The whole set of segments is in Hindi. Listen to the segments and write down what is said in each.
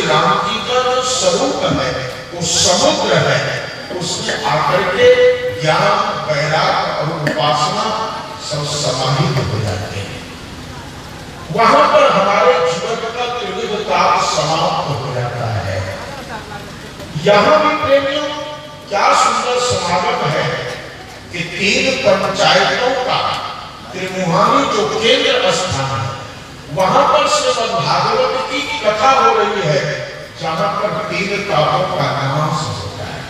राम जी का जो स्वरूप है, वो समुद्र है, उसमें आकर के ज्ञान, वैराग्य और उपासना सब समाहित हो जाते हैं। वहां पर हमारे जीवन का त्रिविध काल समाप्त हो जाता है। यहां भी प्रेमियों क्या सुंदर समागम है कि 3 पंचायतों का त्रिमुहानी जो केंद्र स्थान है, वहां पर श्रीमद् भागवत की कथा हो रही है, जहां पर 3 तापों का नाश होता है।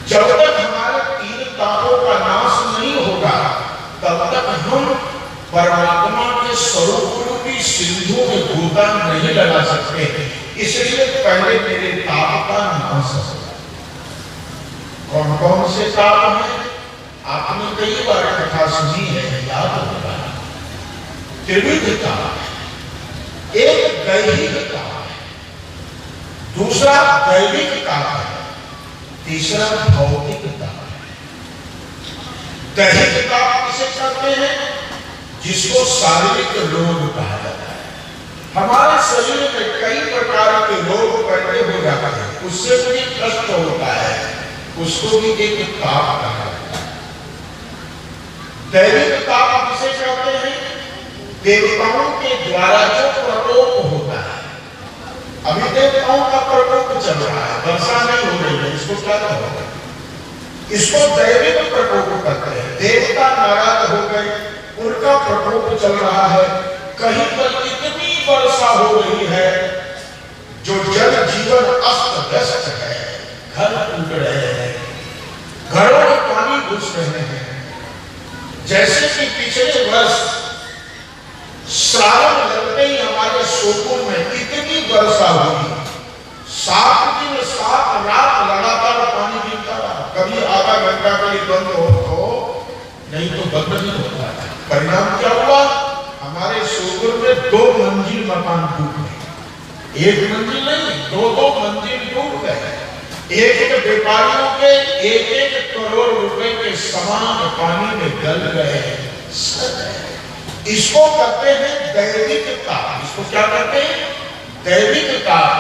जब तक हमारे 3 तापों का नाश नहीं होगा, तब तक हम परमात्मा के स्वरूप रूपी सिंधु में गोता नहीं लगा सकते। इसलिए पहले मेरे ताप का नाश हो। कौन कौन से ताप हैं? आपने कई बार कथा सुनी है, याद होगा। त्रिविध ताप है, एक दैहिक ताप है, दूसरा दैविक ताप है, तीसरा भौतिक ताप है। दैहिक ताप किसे कहते हैं? जिसको शारीरिक रोग कहा जाता है। हमारे शरीर में कई प्रकार के रोग पैदा हो जाते हैं, उससे भी कष्ट होता है, उसको भी एक ताप कहा जाता है। दैविक ताप किसे कहते हैं? देवताओं के द्वारा जो प्रकोप होता है। अभी देवताओं का प्रकोप चल रहा है, वर्षा नहीं हो रही है, इसको क्या कहोगे? इसको दैविक प्रकोप कहते हैं। देवता नाराज हो गए, उनका प्रकोप चल रहा है। कहीं पर इतनी वर्षा हो रही है जो जन जीवन अस्त व्यस्त है, घर टूट रहे हैं, घरों में पानी घुस रहे हैं। जैसे कि पिछले वर्ष श्रावण लगते ही हमारे सोपुर में इतनी वर्षा हुई, 7 दिन 7 रात लगातार पानी गिरता रहा। कभी आधा घंटा के लिए बंद हो तो, नहीं तो बंद नहीं होता। परिणाम क्या हुआ? हमारे सोपुर में 2 मंजिल मकान डूब गए। 1 मंजिल नहीं, 2-2 मंजिल डूब गए। एक व्यापारियों के 1-1 करोड़ रुपए के सामान पानी में गल गए। इसको कहते हैं दैविक ताप। इसको क्या कहते हैं? दैविक ताप।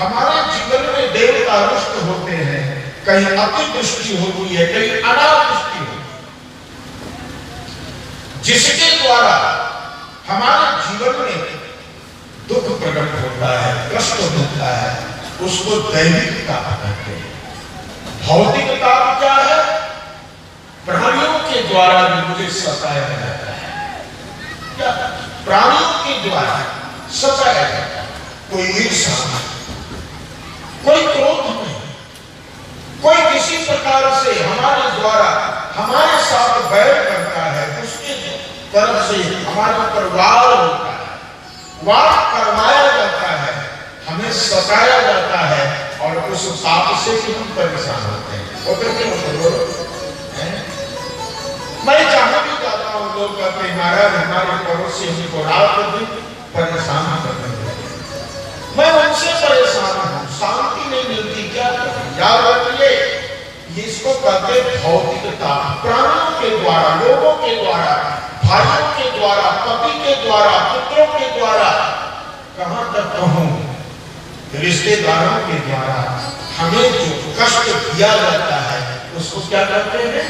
हमारे जीवन में देवता रुष्ट होते हैं, कहीं अतिवृष्टि होती है, कहीं अनावृष्टि होती है, जिसके द्वारा हमारे जीवन में दुख प्रकट होता है, कष्ट होता है, उसको दैविक ताप कहते हैं। भौतिक ताप क्या है? प्राणियों के द्वारा भी मुझे सताया जाता है। क्या? प्राणियों के द्वारा सताया जाता है। कोई ईर्ष्या नहीं, कोई क्रोध नहीं, कोई किसी प्रकार से हमारे द्वारा हमारे साथ बैर करता है, उसके तरफ से हमारे ऊपर वार होता है, वार करवाया जाता है, हमें सताया जाता है, और उस ताप से भी हम परेशान होते हैं। वो कहते हैं, मैं जहां भी जाता हूं लोग कहते हैं महाराज हमारे पड़ोसी हमको रात दिन परेशान करते हैं। मैं उनसे परेशान हूं, शांति नहीं मिलती। क्या याद रखिए, इसको कहते हैं भौतिक ताप। प्राणियों के द्वारा, लोगों के द्वारा, भाइयों के द्वारा, पति के द्वारा, पुत्रों के द्वारा, कहां तक कहूं, रिश्तेदारों के द्वारा हमें जो कष्ट दिया जाता है, उसको क्या कहते हैं?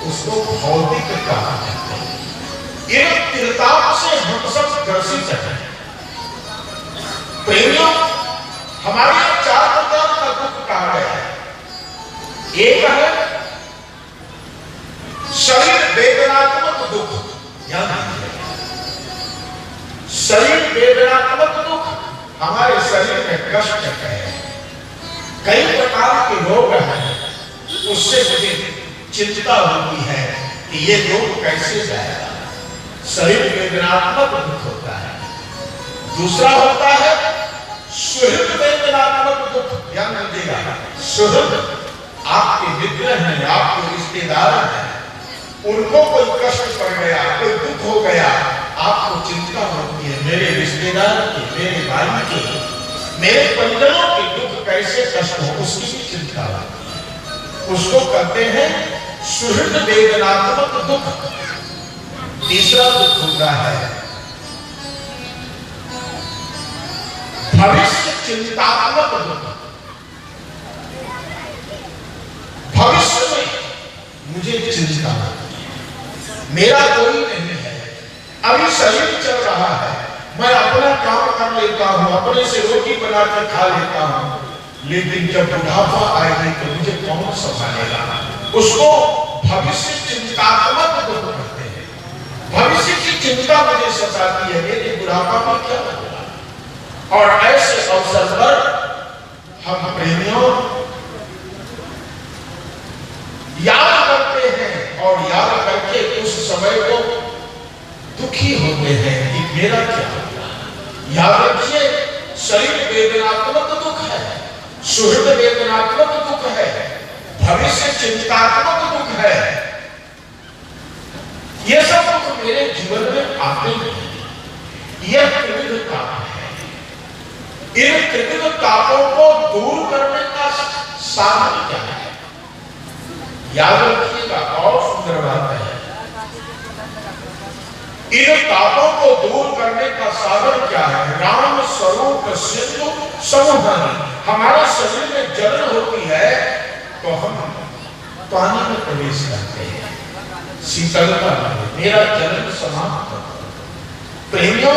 उसको भौतिक ताप कहते हैं। इन त्रिताप से हम सब ग्रसित हैं। प्रेमियों, हमारे 4 प्रकार का दुख कहा गया है। एक है शरीर वेदनात्मक दुख, शरीर वेदनात्मक दुख, हमारे शरीर में कष्ट है, कई प्रकार के रोग हैं, उससे मुझे चिंता होती है कि ये रोग कैसे जाएगा। शरीर वेदनात्मक दुख होता है। दूसरा होता है सुहृद वेदनात्मक दुख। ध्यान रखिएगा, सुहृद आपके मित्र हैं, आपके रिश्तेदार हैं, उनको कोई कष्ट पड़ गया, कोई दुख हो गया, आपको चिंता होती है, मेरे रिश्तेदार के, मेरे भाई के, मेरे परिजनों के दुख कैसे कष्ट हो, उसकी भी चिंता होती है। उसको कहते हैं सुहृद वेदनात्मक दुख। तीसरा दुख होता है भविष्य चिंतात्मक दुख, भविष्य में मुझे चिंता, मेरा कोई नहीं है, अभी शरीर चल रहा है, मैं अपना काम कर लेता हूं, अपने से रोटी बना कर खा लेता हूं, लेकिन जब बुढ़ापा आएगी तो मुझे कौन संभालेगा? उसको भविष्य चिंतात्मक दुख कहते हैं। भविष्य की चिंता मुझे सताती है, मेरे बुढ़ापा में क्या होगा? और ऐसे अवसर पर हम प्रेमियों याद करते हैं और याद करके उस समय को दुखी होते हैं कि मेरा क्या होगा। याद रखिए, शरीर वेदनात्मक दुख है, सुहृद वेदनात्मक दुख है, भविष्य चिंतात्मक दुख है। ये सब दुख मेरे जीवन में आते हैं। यह त्रिविध ताप है। इन त्रिविध तापों को दूर करने का साधन क्या है? याद रखिएगा, और सुंदर बात है, इन तापों को दूर करने का साधन क्या है? राम स्वरूप सिंधु समुद्र। हमारे शरीर में जलन होती है तो हम पानी में प्रवेश करते हैं, शीतलता में मेरा जलन समाप्त। प्रेमियों,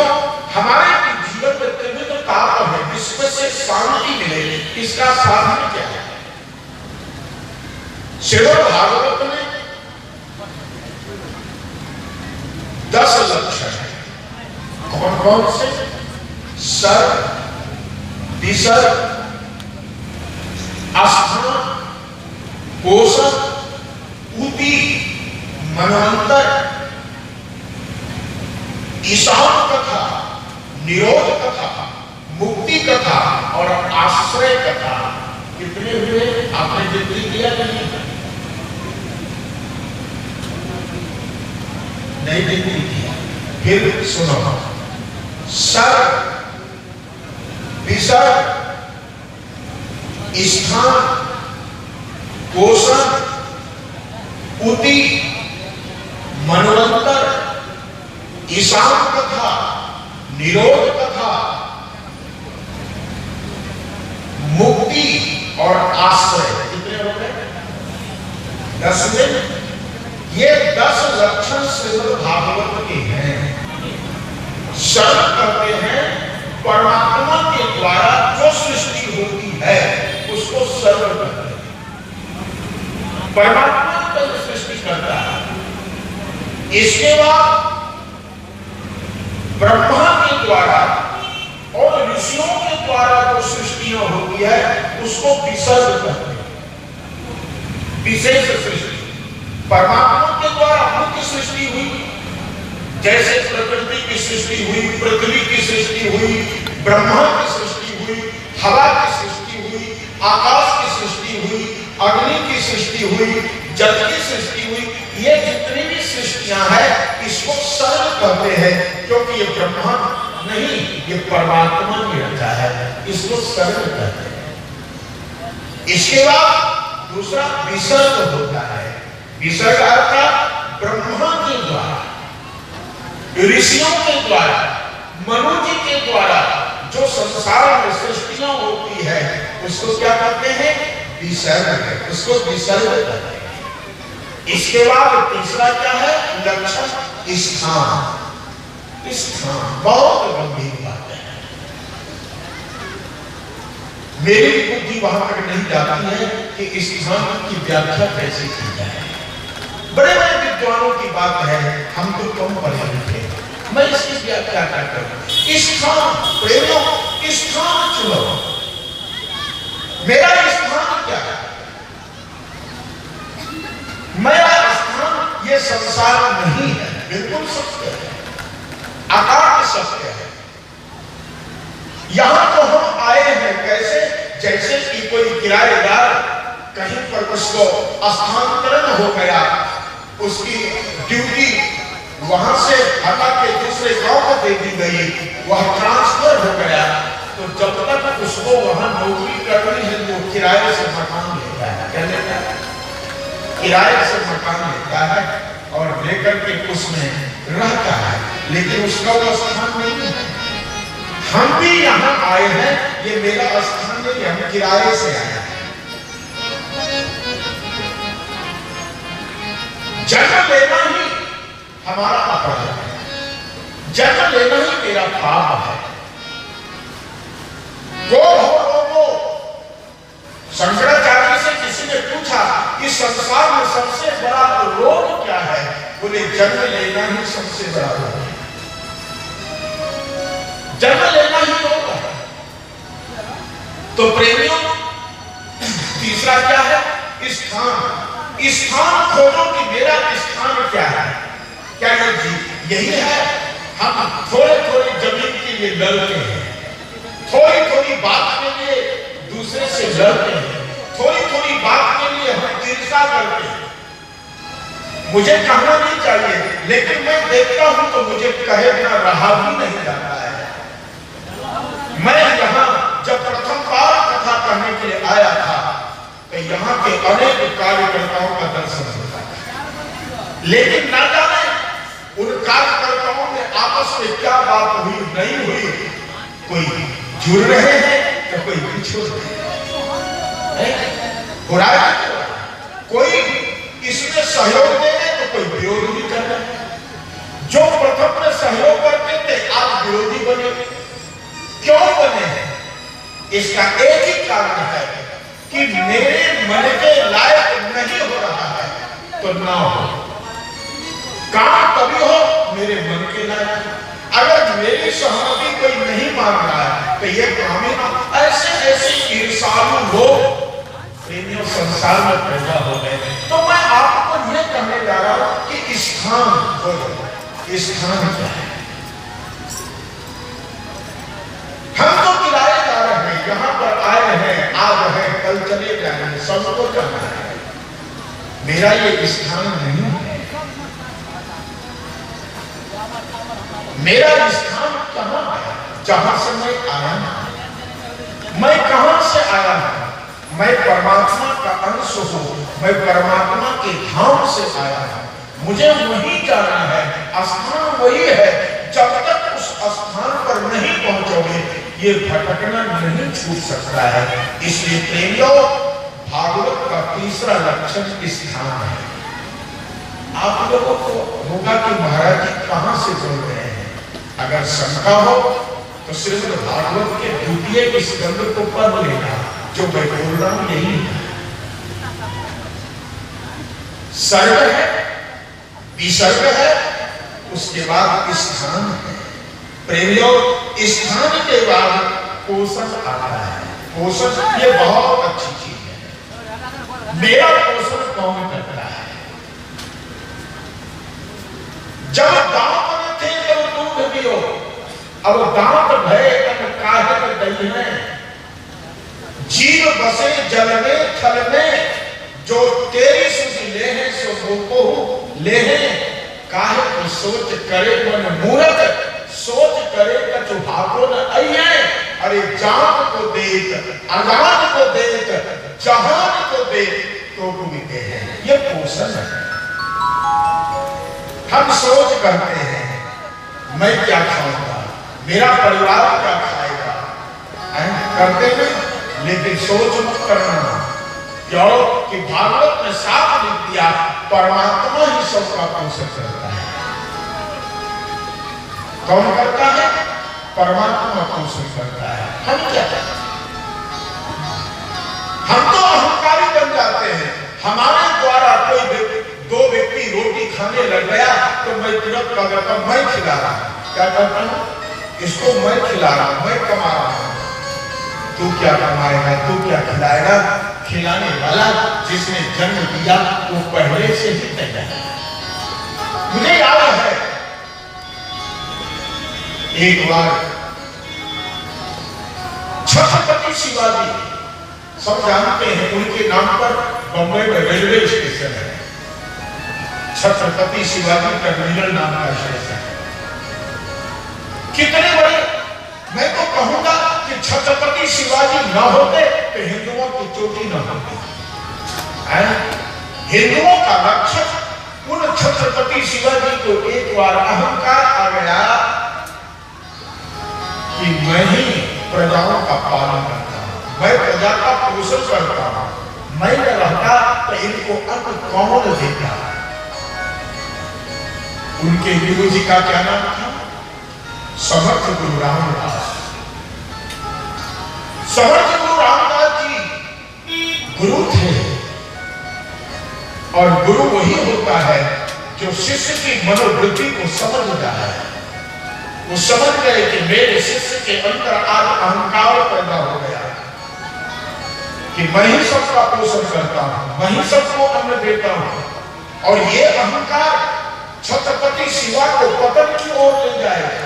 हमारे जीवन में त्रिविध ताप है, जिसमें से शांति मिले, इसका साधन क्या है? श्रीमद् भागवत में 10 लक्षण है। कौन कौन से? सर्ग, विसर्ग, आस्थान, पोषण, ऊती, मनवंतर, ईशान कथा, निरोध कथा, मुक्ति कथा और आश्रय कथा। कितने हुए? आपने जिक्र किया नहीं जिक्र किया। फिर सुनो, सर्ग, विसर्ग, स्थान, पोषण, ऊती, मनवंतर, ईशान कथा, निरोध कथा, मुक्ति और आश्रय। कितने हो गए? 10 में। ये 10 लक्षण श्रीमद् भागवत के हैं। शरण करते हैं परमात्मा के द्वारा जो सृष्टि होती है उसको सर्व करते हैं। परमात्मा तो सृष्टि करता है। इसके बाद ब्रह्मा के द्वारा और ऋषियों के द्वारा जो सृष्टियां होती है उसको विसर्ग कहते हैं, विशेष सृष्टि। परमात्मा के द्वारा मुख्य सृष्टि हुई, जैसे प्रकृति की सृष्टि हुई, पृथ्वी की सृष्टि हुई, ब्रह्मा की सृष्टि हुई, हवा की सृष्टि हुई, आकाश की सृष्टि हुई, अग्नि की सृष्टि हुई, जल की सृष्टि हुई। ये जितनी भी सृष्टियां हैं इसको सर्व कहते हैं, क्योंकि ये ब्रह्मा नहीं, ये परमात्मा ने रचा है, इसको सर्व कहते हैं। इसके बाद दूसरा विसर्ग होता है। विसर्ग अर्थात ब्रह्मा के द्वारा, ऋषियों के द्वारा, मनुष्य के द्वारा जो संसार में सृष्टियां होती है उसको क्या कहते हैं? विसर्ग। उसको विसर्ग कहते हैं। इसके बाद तीसरा क्या है? लक्षण, स्थान। स्थान बहुत गंभीर बात है। मेरी बुद्धि वहां तक नहीं जाती है कि स्थान की व्याख्या कैसे की जाए। बड़े बड़े विद्वानों की बात है, हम तो कम पढ़े लिखे, मैं इसकी व्याख्या क्या करूं? स्थान, प्रेमियों, स्थान चुनो। मेरा स्थान क्या है? मेरा स्थान ये संसार नहीं है, बिल्कुल सत्य है, आकार सत्य है। यहां तो हम आए हैं कैसे? जैसे कि कोई किराएदार कहीं पर उसको स्थानांतरण हो गया, उसकी ड्यूटी वहां से हटा के दूसरे गांव को दे दी गई, वह ट्रांसफर हो गया, तो जब तक उसको वहां नौकरी करनी है तो किराए से मकान लेता है। क्या लेता है? किराए से मकान लेता है और लेकर के उसमें रहता है, लेकिन उसका वो स्थान नहीं है। हम भी यहाँ आए हैं, ये मेरा स्थान नहीं, हम किराए से आए हैं। जन्म लेना ही हमारा अपराध है, जन्म लेना ही मेरा पाप है। वो शंकराचार्य से किसी ने पूछा कि संसार में सबसे बड़ा रोग क्या है? बोले जन्म लेना ही सबसे बड़ा रोग है, जन्म लेना ही रोग है। तो प्रेमियों, तीसरा क्या है? स्थान। स्थान खोजो कि मेरा स्थान क्या है। क्या यही है? हम थोड़े थोड़े जमीन के लिए लड़ते हैं, थोड़ी थोड़ी बात के लिए दूसरे से लड़ते हैं, थोड़ी थोड़ी बात के लिए हम ईर्ष्या करते हैं। मुझे कहना नहीं चाहिए, लेकिन मैं देखता हूं तो मुझे कहे बिना रहा भी नहीं जाता है। मैं यहाँ जब प्रथम बार कथा करने के लिए आया था तो यहाँ के अनेक कार्यकर्ताओं का दर्शन होता है, लेकिन ना जाने उन कार्यकर्ताओं में आपस में क्या बात हुई नहीं हुई। कोई जुड़ रहे हैं तो कोई पिछड़ रहे हैं, हो रहा है। कोई इसमें सहयोग दे रहे तो कोई विरोध भी कर रहे हैं। जो प्रथम में सहयोग करते थे आज विरोधी बने। क्यों बने हैं? इसका एक ही कारण है कि मेरे मन के लायक नहीं हो रहा है तो ना हो। काम तभी हो मेरे मन के लायक। अगर मेरी सहमति कोई नहीं मान रहा है तो ये काम ही ना। ऐसे ऐसे ईर्ष्यालु लोग प्रेमियों संसार में पैदा हो गए। तो मैं आपको ये कहने जा रहा हूं कि स्थान खोजो। स्थान क्या है? हम तो किराएदार हैं, यहाँ पर आए हैं, आज हैं, कल चले जाएंगे, सबको जाना है। मेरा ये स्थान नहीं है। मेरा स्थान कहाँ है? जहां से मैं आया हूं। मैं कहां से आया हूं? मैं परमात्मा का अंश हूं। मैं परमात्मा के धाम से आया हूं। मुझे वहीं जाना है। स्थान वही है। जब तक उस स्थान पर नहीं पहुंचोगे ये भटकना नहीं छूट सकता है। इसलिए प्रेमियों, भागवत का तीसरा लक्षण स्थान है। आप लोगों को होगा कि महाराज जी कहां से बोल रहे हैं? अगर शंका हो तो श्रीमद् भागवत के द्वितीय स्कंद को पढ़ लेना। जो मैं बोल रहा हूं यही है। सर्ग है, विसर्ग है, उसके बाद स्थान है। प्रेमियों, स्थान के बाद पोषण आता है। पोषण ये बहुत अच्छी चीज है। मेरा पोषण कौन करता है? जब दांत में थे तब दूध पियो, अब दांत भय तब काहे दही में। जीव बसे जल में थल में, जो तेरी सुधि ले हैं सो मोको ले हैं। काहे को सोच करे मन मूरत, सोच करे कछु भागो न अइए। अरे जान को देख, अजान को देख, जहान को देख तो मिलते हैं। ये पोषण है। हम सोच करते हैं मैं क्या खाऊंगा, मेरा परिवार क्या खाएगा, करते हैं। लेकिन सोच मत करना। क्यों कि भागवत में साफ लिख दिया परमात्मा ही सबका पोषण करता है। कौन करता है? परमात्मा पोषण करता है। हम क्या करते हैं? हम तो अहंकारी बन जाते हैं। हमारे द्वारा कोई दो व्यक्ति रोटी खाने लग गया तो मैं तुरंत कहता हूं मैं खिला रहा हूं। क्या करता हूं? इसको मैं खिला रहा हूं, मैं कमा रहा हूं। तू क्या कमाएगा, तू क्या खिलाएगा? खिलाने वाला जिसने जन्म दिया वो पहले से ही तैयार है। मुझे याद है एक बार छत्रपति शिवाजी, सब जानते हैं उनके नाम पर बम्बई में रेलवे स्टेशन है। छत्रपति शिवाजी टर्मिनल नाम का स्टेशन है। कितने बड़े, मैं तो कहूंगा कि छत्रपति शिवाजी न होते तो हिंदुओं की चोटी न होती। हिंदुओं का रक्षक उन छत्रपति शिवाजी को एक बार अहंकार आ गया कि मैं ही प्रजाओं का पालन करता हूं, मैं प्रजा का पोषण करता हूं, मैं न रहता तो इनको अन्न कौन देता। उनके गुरु जी का क्या नाम था? समर्थ गुरु रामदास। समर्थ गुरु रामदास जी गुरु थे, और गुरु वही होता है जो शिष्य की मनोवृत्ति को समझता है। वो समझ गए कि मेरे शिष्य के अंदर आज अहंकार पैदा हो गया कि मैं ही सबका पोषण करता हूं, मैं ही सबको अन्न देता हूं, और ये अहंकार छत्रपति शिवा को पतन की ओर ले जाएगा।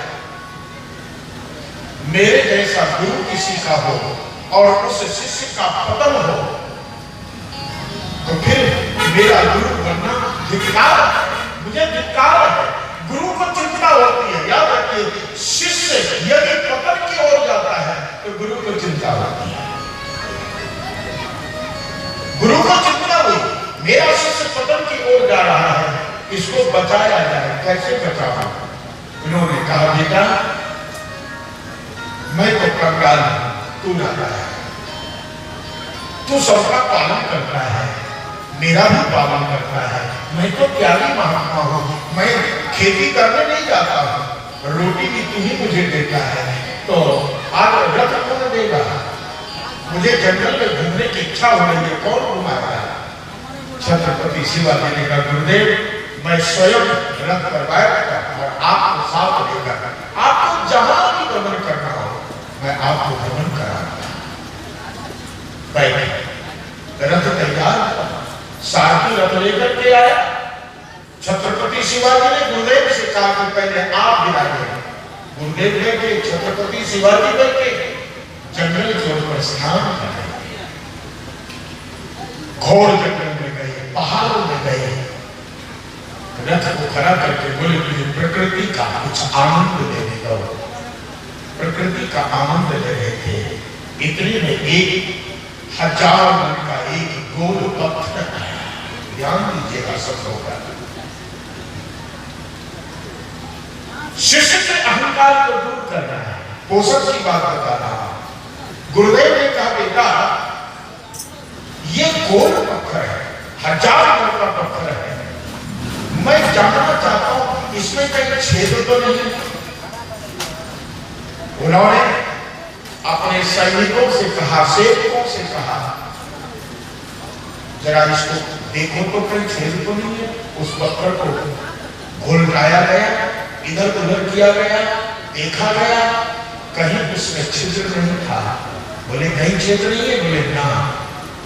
मेरे जैसा गुरु किसी का हो और उस शिष्य का पतन हो तो फिर मेरा गुरु बनना धिक्कार है, मुझे धिक्कार है। गुरु को चिंता होती है, याद रखिए, शिष्य यदि पतन की ओर जाता है तो गुरु को चिंता होती है। गुरु को चिंता हुई, मेरा शिष्य पतन की ओर जा रहा है, इसको बचाया जाए, कैसे बचावा? उन्होंने कहा बेटा मैं तो कंगाल हूं, तू राजा है, तू सबका पालन करता है, मेरा भी पालन करता है, मैं तो त्यागी महात्मा हूं, मैं खेती करने नहीं जाता हूं, रोटी भी तू ही मुझे देता है, तो आज रथ कौन देगा? मुझे जंगल में घूमने की इच्छा हो रही है, कौन घुमाएगा? छत्रपति शिवाजी ने कहा गुरुदेव मैं स्वयं रथ पर बैठकर और आपको साथ लेकर आपको जहां भी भ्रमण करना हो मैं आपको भ्रमण कराऊंगा। रथ तैयार, सारथी रथ लेकर के आया। छत्रपति शिवाजी ने गुरुदेव से कहा कि पहले आप गिराइए। गुरुदेव ने के छत्रपति शिवाजी करके जंगल की ओर प्रस्थान कर गए, घोर जंगल में गए, पहाड़ों में गए, रथ को खड़ा करके बोले मुझे प्रकृति का कुछ आनंद लेने दो। प्रकृति का आनंद ले रहे थे, इतने में 1000 मन का एक गोल पत्थर आया। ध्यान दीजिएगा सब लोग, शिष्य के अहंकार को दूर करना है, पोषण की बात बता रहा। गुरुदेव ने कहा बेटा ये गोल पत्थर है, 1000 मन का पत्थर है, मैं जानना चाहता हूं इसमें कहीं छेद तो नहीं। उन्होंने अपने सैनिकों से कहा, सेवकों से कहा जरा इसको देखो तो कहीं छेद तो नहीं है। उस पत्थर को घुलटाया गया, इधर उधर किया गया, देखा गया, कहीं उसमें छिद्र नहीं था। बोले कहीं छिद्र नहीं है? बोले ना,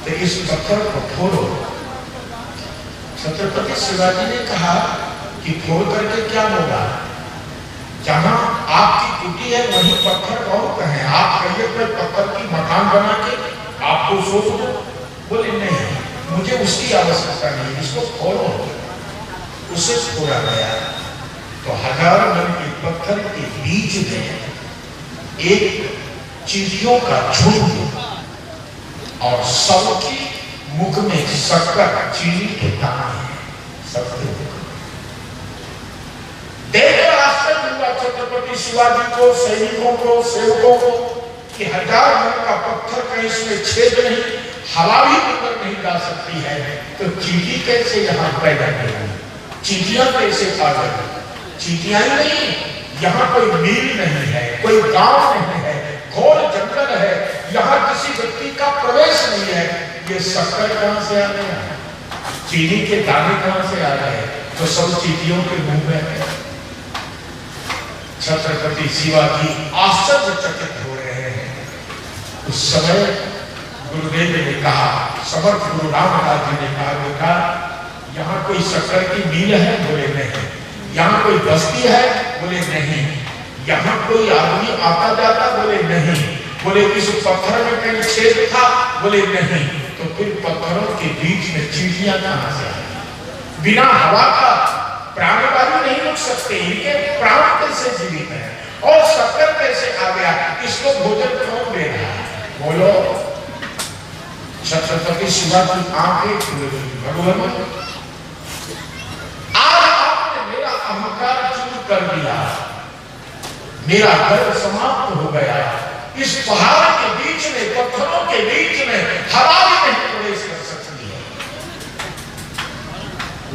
तो इस पत्थर को फोड़ो। छत्रपति शिवाजी ने कहा कि फोड़ करके क्या होगा? जहां आपकी कुटी है वहीं पत्थर बहुत है, आप कहिए कोई पत्थर की मकान बना के आपको सोच दो। बोले नहीं, मुझे उसकी आवश्यकता नहीं, इसको फोड़ो। उसे फोड़ा गया तो 1000 मन के पत्थर के बीच में एक चींटियों का झुंड और सबकी मुख में शक्कर चीनी के दाने सबके देखकर आश्चर्य हुआ छत्रपति शिवाजी को, सैनिकों को, सेवकों को कि 1000 मन का पत्थर कहीं इसमें छेद नहीं, हवा भी अंदर नहीं जा सकती है, तो चींटी कैसे यहाँ पैदा नहीं? चींटियां कैसे आ गई? चींटियां ही नहीं, यहाँ कोई मील नहीं है, कोई गांव नहीं है, घोर जंगल है, यहाँ किसी व्यक्ति का प्रवेश नहीं है। ये शक्कर कहां से आ गया? चीनी के दाने कहां से आ गए? तो सब चींटियों के मुंह में है। छत्रपति शिवाजी आश्चर्यचकित हो रहे हैं। उस समय गुरुदेव ने कहा, समर्थ गुरु रामदास जी ने कहा बेटा यहाँ कोई शक्कर की मील है? बोले नहीं। यहाँ कोई बस्ती है? बोले नहीं। यहाँ कोई आदमी आता जाता? बोले नहीं। बोले इस पत्थर में कहीं छेद था? बोले नहीं। तो फिर पत्थरों के बीच में चींटियां कहां से आई? बिना हवा का प्राणवायु नहीं रुक सकते, इनके प्राण कैसे जीवित है? और शक्कर कैसे आ गया? इसको भोजन कौन दे रहा है? बोलो। छत्रपति शिवाजी आंखें खुल गई, भगवान आज आपने मेरा अहंकार चूर कर दिया। मेरा गर्व समाप्त हो गया। इस पहाड़ के बीच में, पत्थरों के बीच में हवा भी नहीं प्रवेश कर सकती है।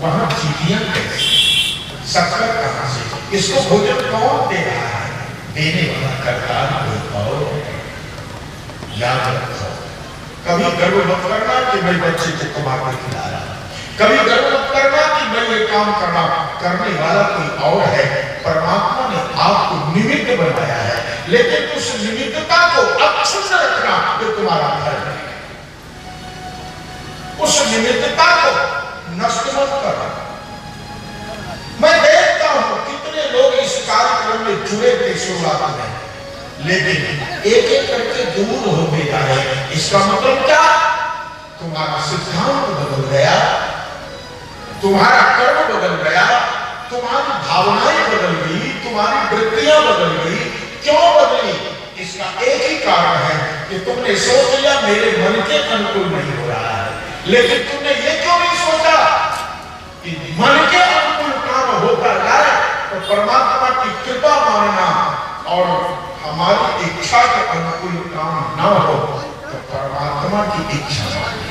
वहां चीटियां कैसे, शक्कर कहां से, इसको भोजन कौन दे रहा है? देने वाला करतार कोई और है। याद रखो, कभी गर्व मत करना कि मैं बच्चे को कमा कर खिला रहा, कभी गर्व मत करना कि मैं ये काम करना, करने वाला कोई और है। परमात्मा ने आपको निमित्त बनाया है, लेकिन उस निमित्तता को अक्षुण्ण रखना ये तुम्हारा धर्म है। उस निमित्तता को नष्ट मत करना। मैं देखता हूं कितने लोग इस कार्यक्रम में जुड़े थे शुरुआत में, लेकिन एक एक करके दूर होते जा रहे हैं। इसका मतलब क्या? तुम्हारा सिद्धांत बदल गया, तुम्हारा कर्म बदल गया, तुम्हारी भावनाएं बदल गई, तुम्हारी वृत्तियां बदल गई। क्यों बदली? इसका एक ही कारण है कि तुमने सोच लिया मेरे मन के अनुकूल नहीं हो रहा है। लेकिन तुमने ये क्यों नहीं सोचा कि मन के अनुकूल काम होता जाए तो परमात्मा की कृपा मानना, और हमारी इच्छा के अनुकूल काम न हो तो परमात्मा की इच्छा मानना।